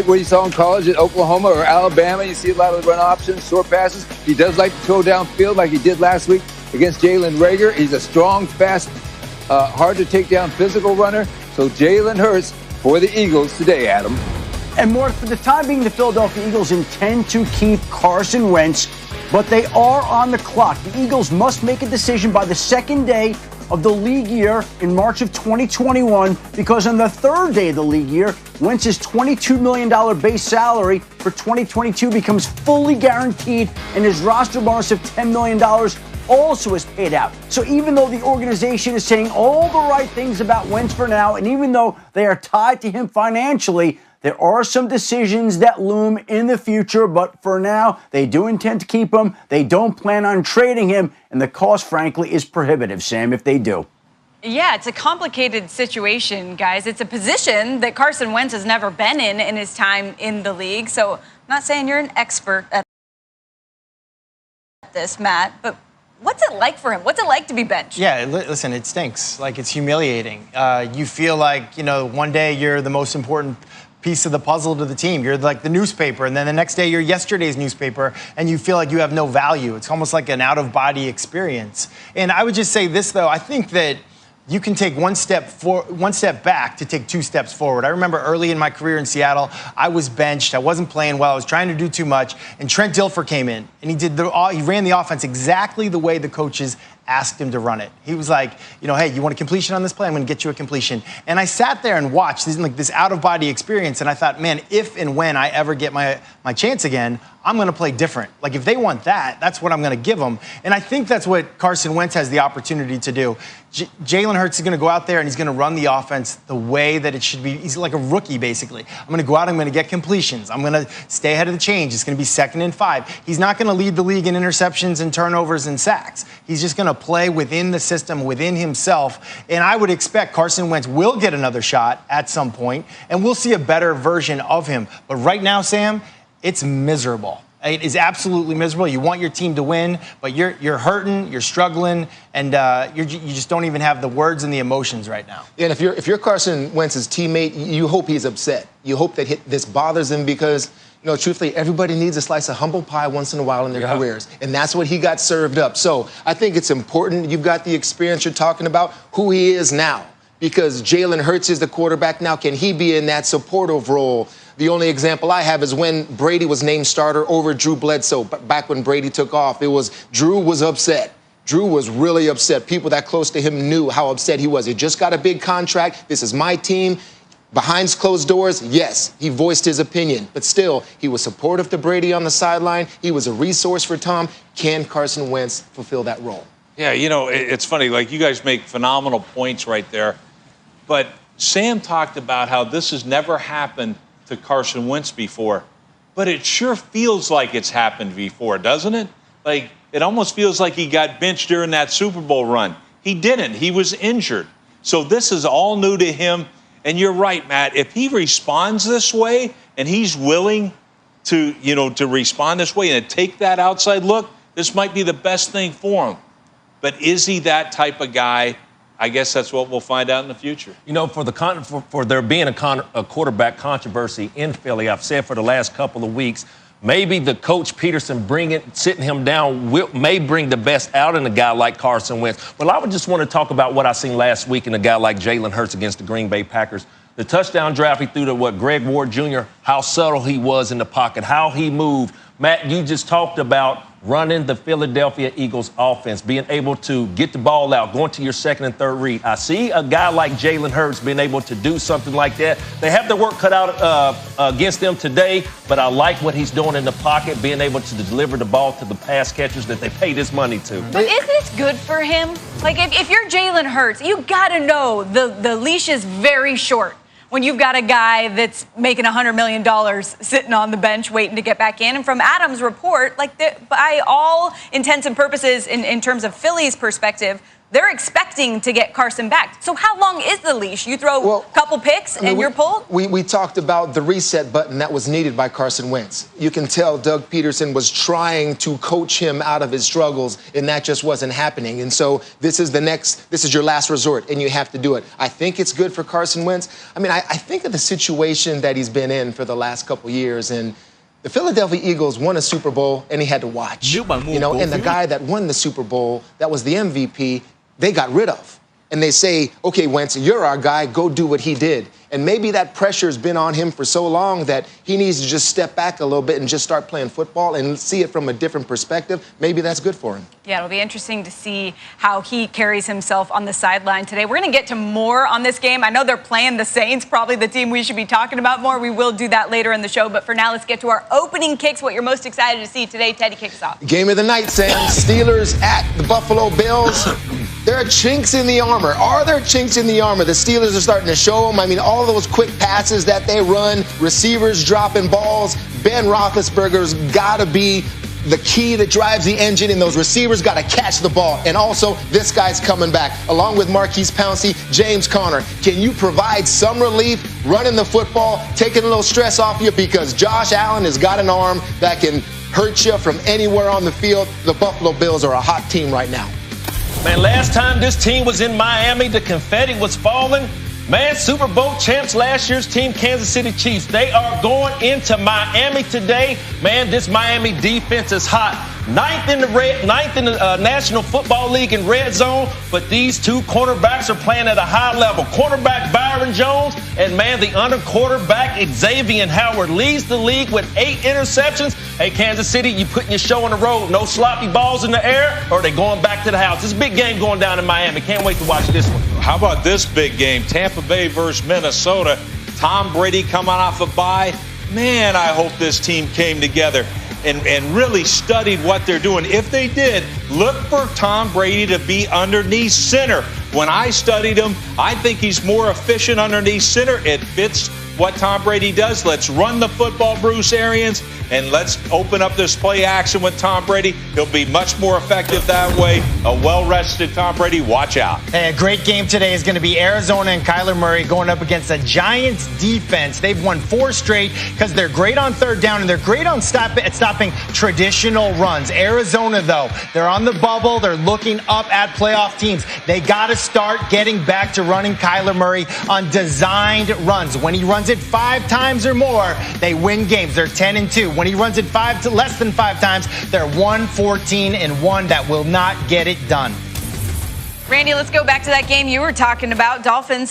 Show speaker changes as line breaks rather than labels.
What you saw in college at Oklahoma or Alabama, you see a lot of run options, short passes. He does like to throw downfield like he did last week against Jalen Reagor. He's a strong, fast, hard to take down physical runner. So Jalen Hurts for the Eagles today, Adam.
And more, for the time being, the Philadelphia Eagles intend to keep Carson Wentz, but they are on the clock. The Eagles must make a decision by the second day of the league year in March of 2021, because on the third day of the league year, Wentz's $22 million base salary for 2022 becomes fully guaranteed, and his roster bonus of $10 million also is paid out. So even though the organization is saying all the right things about Wentz for now, and even though they are tied to him financially, there are some decisions that loom in the future, but for now, they do intend to keep him. They don't plan on trading him, and the cost, frankly, is prohibitive, Sam, if they do.
Yeah, it's a complicated situation, guys. It's a position that Carson Wentz has never been in his time in the league. So I'm not saying you're an expert at this, Matt, but what's it like for him? What's it like to be benched?
Yeah, listen, it stinks. Like, it's humiliating. You feel like, one day you're the most important piece of the puzzle to the team. You're like the newspaper, and then the next day you're yesterday's newspaper, and you feel like you have no value. It's almost like an out-of-body experience. And I would just say this, though. I think that you can take one step back to take two steps forward. I remember early in my career in Seattle, I was benched. I wasn't playing well. I was trying to do too much. And Trent Dilfer came in, and he ran the offense exactly the way the coaches asked him to run it. He was like, hey, you want a completion on this play? I'm going to get you a completion. And I sat there and watched this out-of-body experience, and I thought, man, if and when I ever get my chance again, I'm going to play different. Like, if they want that, that's what I'm going to give them. And I think that's what Carson Wentz has the opportunity to do. Jalen Hurts is going to go out there and he's going to run the offense the way that it should be. He's like a rookie, basically. I'm going to go out, I'm going to get completions. I'm going to stay ahead of the change. It's going to be 2nd and 5. He's not going to lead the league in interceptions and turnovers and sacks. He's just going to play within the system, within himself. And I would expect Carson Wentz will get another shot at some point, and we'll see a better version of him. But right now, Sam, it's miserable. It is absolutely miserable. You want your team to win, but you're hurting, you're struggling, and you just don't even have the words and the emotions right now.
And if you're Carson Wentz's teammate, you hope he's upset. You hope that this bothers him because, truthfully, everybody needs a slice of humble pie once in a while in their careers, and that's what he got served up. So I think it's important. You've got the experience you're talking about, who he is now, because Jalen Hurts is the quarterback now. Can he be in that supportive role? The only example I have is when Brady was named starter over Drew Bledsoe. Back when Brady took off, Drew was upset. Drew was really upset. People that close to him knew how upset he was. He just got a big contract. This is my team. Behind closed doors, yes, he voiced his opinion. But still, he was supportive to Brady on the sideline. He was a resource for Tom. Can Carson Wentz fulfill that role?
Yeah, it's funny. Like, you guys make phenomenal points right there. But Sam talked about how this has never happened to Carson Wentz before, but it sure feels like it's happened before, doesn't it? Like, it almost feels like he got benched during that Super Bowl run. He didn't. He was injured. So this is all new to him. And you're right, Matt. If he responds this way and he's willing to, to respond this way and to take that outside look, this might be the best thing for him. But is he that type of guy? I guess that's what we'll find out in the future.
For there being a quarterback controversy in Philly, I've said for the last couple of weeks, maybe the coach Peterson sitting him down may bring the best out in a guy like Carson Wentz. Well, I would just want to talk about what I seen last week in a guy like Jalen Hurts against the Green Bay Packers. The touchdown drive he threw to Greg Ward Jr., how subtle he was in the pocket, how he moved. Matt, you just talked about running the Philadelphia Eagles offense, being able to get the ball out, going to your second and third read. I see a guy like Jalen Hurts being able to do something like that. They have their work cut out against them today, but I like what he's doing in the pocket, being able to deliver the ball to the pass catchers that they paid his money to.
But isn't it good for him? Like, if you're Jalen Hurts, you got to know the leash is very short when you've got a guy that's making $100 million sitting on the bench waiting to get back in. And from Adam's report, by all intents and purposes, in terms of Philly's perspective, they're expecting to get Carson back. So how long is the leash? You throw a couple picks and you're pulled?
We talked about the reset button that was needed by Carson Wentz. You can tell Doug Peterson was trying to coach him out of his struggles, and that just wasn't happening. And so this is your last resort, and you have to do it. I think it's good for Carson Wentz. I mean, I think of the situation that he's been in for the last couple years, and the Philadelphia Eagles won a Super Bowl, and he had to watch. And the guy that won the Super Bowl, that was the MVP, they got rid of. And they say, okay, Wentz, you're our guy, go do what he did. And maybe that pressure's been on him for so long that he needs to just step back a little bit and just start playing football and see it from a different perspective. Maybe that's good for him.
Yeah, it'll be interesting to see how he carries himself on the sideline today. We're going to get to more on this game. I know they're playing the Saints, probably the team we should be talking about more. We will do that later in the show. But for now, let's get to our opening kicks, what you're most excited to see today. Teddy kicks off.
Game of the night, Sam. Steelers at the Buffalo Bills. There are chinks in the armor. Are there chinks in the armor? The Steelers are starting to show them. I mean, all those quick passes that they run, receivers dropping balls. Ben Roethlisberger's got to be the key that drives the engine, and those receivers got to catch the ball. And also, this guy's coming back. Along with Marquise Pouncey, James Conner. Can you provide some relief running the football, taking a little stress off you? Because Josh Allen has got an arm that can hurt you from anywhere on the field. The Buffalo Bills are a hot team right now.
Man, last time this team was in Miami, the confetti was falling. Man, Super Bowl champs last year's team, Kansas City Chiefs, they are going into Miami today. Man, this Miami defense is hot. Ninth in the National Football League in red zone, but these two cornerbacks are playing at a high level. Cornerback Byron Jones and, man, the under quarterback Xavier Howard leads the league with 8 interceptions. Hey, Kansas City, you putting your show on the road. No sloppy balls in the air, or are they going back to the house? It's a big game going down in Miami. Can't wait to watch this one.
How about this big game? Tampa Bay versus Minnesota. Tom Brady coming off a bye. Man, I hope this team came together and really studied what they're doing. If they did, look for Tom Brady to be underneath center. When I studied him, I think he's more efficient underneath center. It fits what Tom Brady does. Let's run the football, Bruce Arians, and let's open up this play action with Tom Brady. He'll be much more effective that way. A well-rested Tom Brady, watch out.
Hey, a great game today is going to be Arizona and Kyler Murray going up against a Giants defense. They've won 4 straight because they're great on third down and they're great on stopping traditional runs. Arizona, though, they're on the bubble. They're looking up at playoff teams. They got to start getting back to running Kyler Murray on designed runs. When he runs it 5 times or more, they win games. They're 10-2. When he runs it less than 5 times, they're 1-14-1. That will not get it done.
Randy, let's go back to that game you were talking about. Dolphins